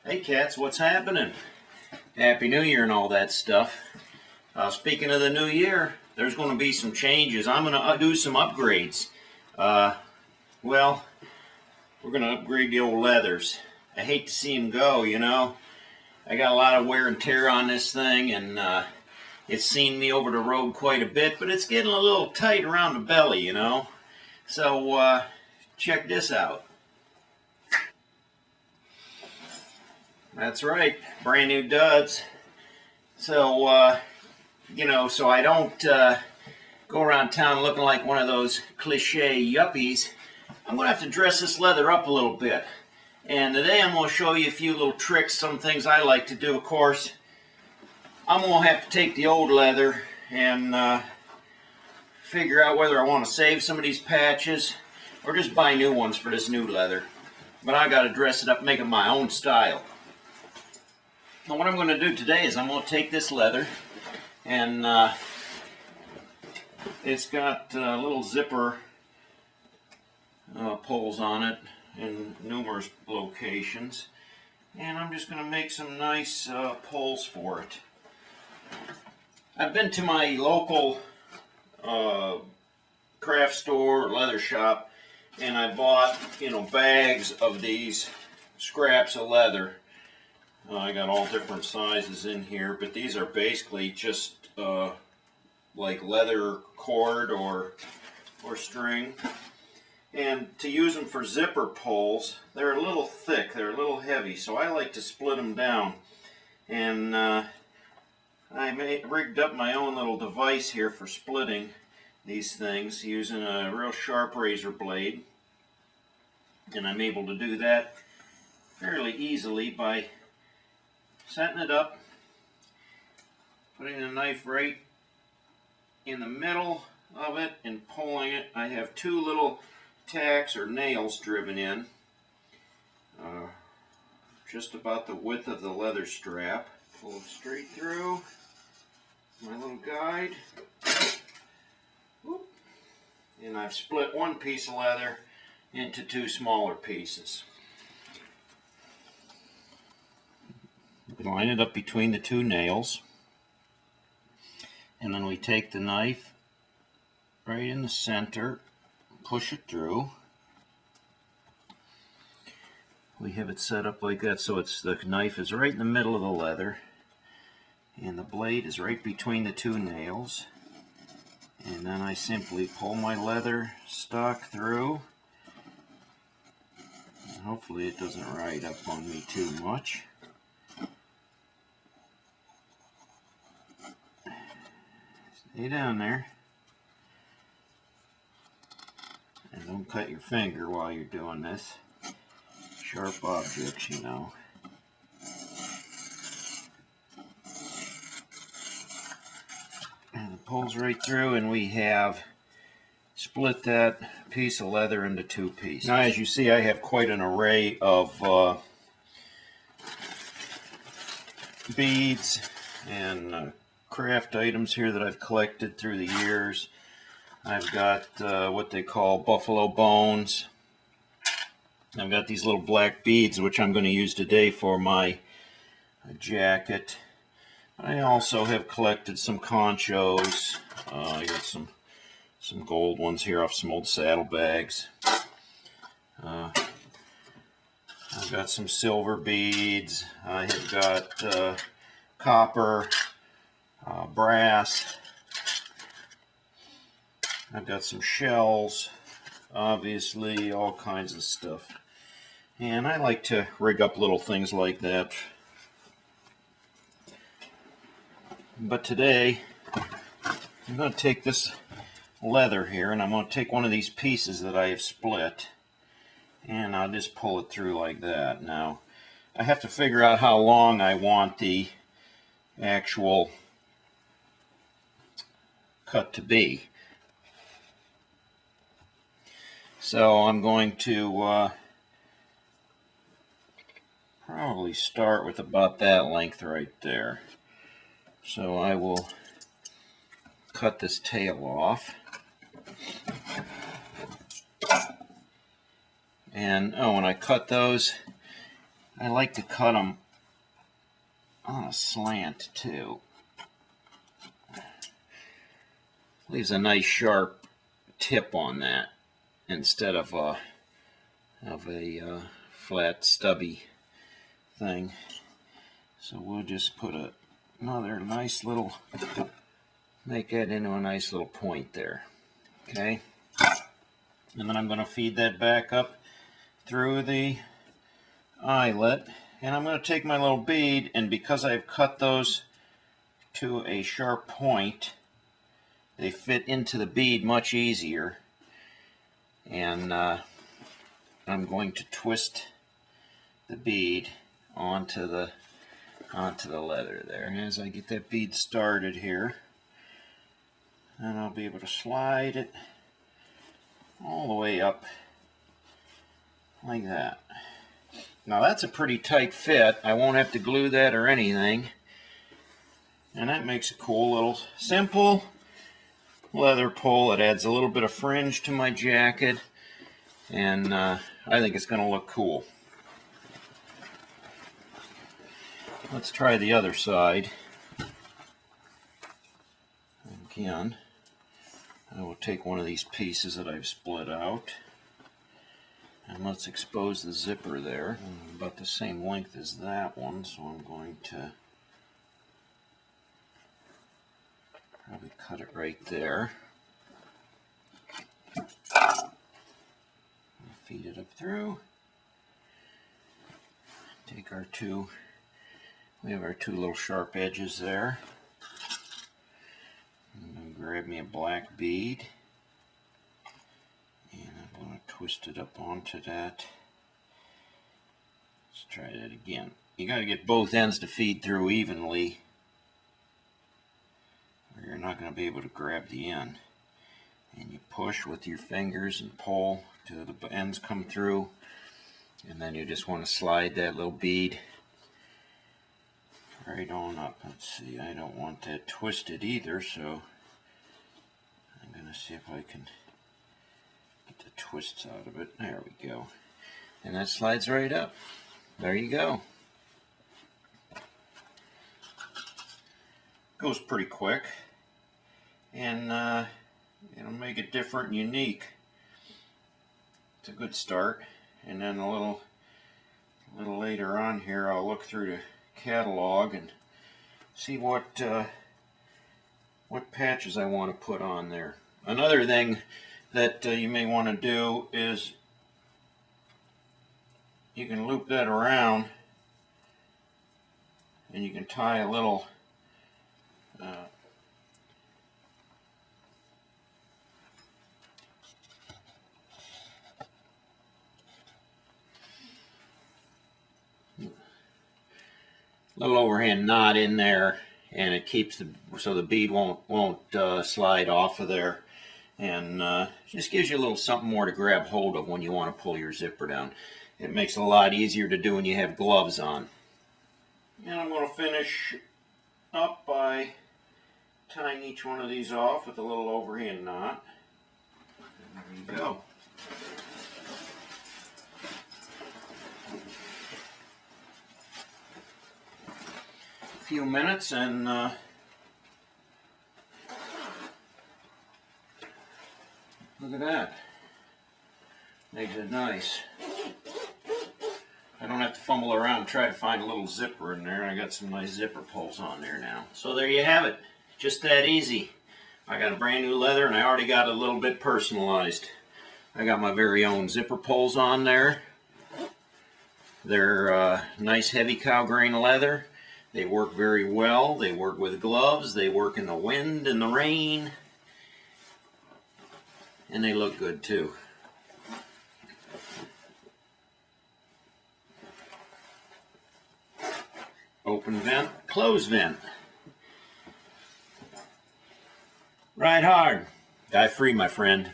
Hey cats, what's happening? Happy New Year and all that stuff. Speaking of the new year, there's going to be some changes. I'm going to do some upgrades. Well, we're going to upgrade the old leathers. I hate to see them go, you know. I got a lot of wear and tear on this thing, and it's seen me over the road quite a bit, but it's getting a little tight around the belly, you know. So, check this out. That's right, brand new duds. So, you know, so I don't go around town looking like one of those cliche yuppies, I'm going to have to dress this leather up a little bit. And today I'm going to show you a few little tricks, some things I like to do. Of course, I'm going to have to take the old leather and figure out whether I want to save some of these patches or just buy new ones for this new leather. But I got to dress it up, make it my own style. Now what I'm going to do today is I'm going to take this leather and it's got little zipper pulls on it in numerous locations, and I'm just going to make some nice pulls for it. I've been to my local craft store or leather shop and I bought, you know, bags of these scraps of leather. I got all different sizes in here, but these are basically just like leather cord or string. And to use them for zipper pulls, they're a little thick, they're a little heavy, so I like to split them down. And I rigged up my own little device here for splitting these things using a real sharp razor blade. And I'm able to do that fairly easily by setting it up, putting the knife right in the middle of it and pulling it. I have two little tacks or nails driven in, just about the width of the leather strap. Pull it straight through, my little guide, and I've split one piece of leather into two smaller pieces. Line it up between the two nails, and then we take the knife right in the center, push it through. We have it set up like that so the knife is right in the middle of the leather and the blade is right between the two nails, and then I simply pull my leather stock through, and hopefully it doesn't ride up on me too much. Stay down there. And don't cut your finger while you're doing this. Sharp objects, you know. And it pulls right through, and we have split that piece of leather into two pieces. Now, as you see, I have quite an array of beads and craft items here that I've collected through the years. I've got what they call buffalo bones. I've got these little black beads, which I'm going to use today for my jacket. I also have collected some conchos. I got some gold ones here off some old saddlebags. I've got some silver beads. I have got copper, brass. I've got some shells, obviously, all kinds of stuff. And I like to rig up little things like that. But today, I'm going to take this leather here, and I'm going to take one of these pieces that I have split, and I'll just pull it through like that. Now, I have to figure out how long I want the actual cut to be. So I'm going to probably start with about that length right there. So I will cut this tail off. And when I cut those, I like to cut them on a slant too. Leaves a nice sharp tip on that instead of a flat stubby thing. So we'll just put another nice little, make that into a nice little point there. Okay, and then I'm going to feed that back up through the eyelet, and I'm going to take my little bead, and because I've cut those to a sharp point, they fit into the bead much easier, and I'm going to twist the bead onto the leather there. And as I get that bead started here, then I'll be able to slide it all the way up like that. Now that's a pretty tight fit. I won't have to glue that or anything. And that makes a cool little simple leather pull. It adds a little bit of fringe to my jacket, and I think it's going to look cool. Let's try the other side. Again, I will take one of these pieces that I've split out, and let's expose the zipper there. About the same length as that one, so I'm going to probably cut it right there. Feed it up through. Take our two, we have our two little sharp edges there. I'm going to grab me a black bead, and I'm going to twist it up onto that. Let's try that again. You got to get both ends to feed through evenly, or you're not going to be able to grab the end. And you push with your fingers and pull till the ends come through, and then you just want to slide that little bead right on up. Let's see, I don't want that twisted either, so I'm going to see if I can get the twists out of it. There we go. And that slides right up. There you go. Goes pretty quick, and it'll make it different and unique. It's a good start. And then a little later on here, I'll look through the catalog and see what patches I want to put on there. Another thing that you may want to do is you can loop that around, and you can tie a little overhand knot in there, and it keeps so the bead won't slide off of there, and just gives you a little something more to grab hold of when you want to pull your zipper down. It makes it a lot easier to do when you have gloves on. And I'm going to finish up by tying each one of these off with a little overhand knot. There you go. A few minutes, and look at that. Makes it nice. I don't have to fumble around and try to find a little zipper in there. I got some nice zipper pulls on there now. So there you have it. Just that easy. I got a brand new leather, and I already got a little bit personalized. I got my very own zipper pulls on there. They're nice heavy cow grain leather. They work very well. They work with gloves. They work in the wind and the rain. And they look good too. Open vent, close vent. Ride hard. Die free, my friend.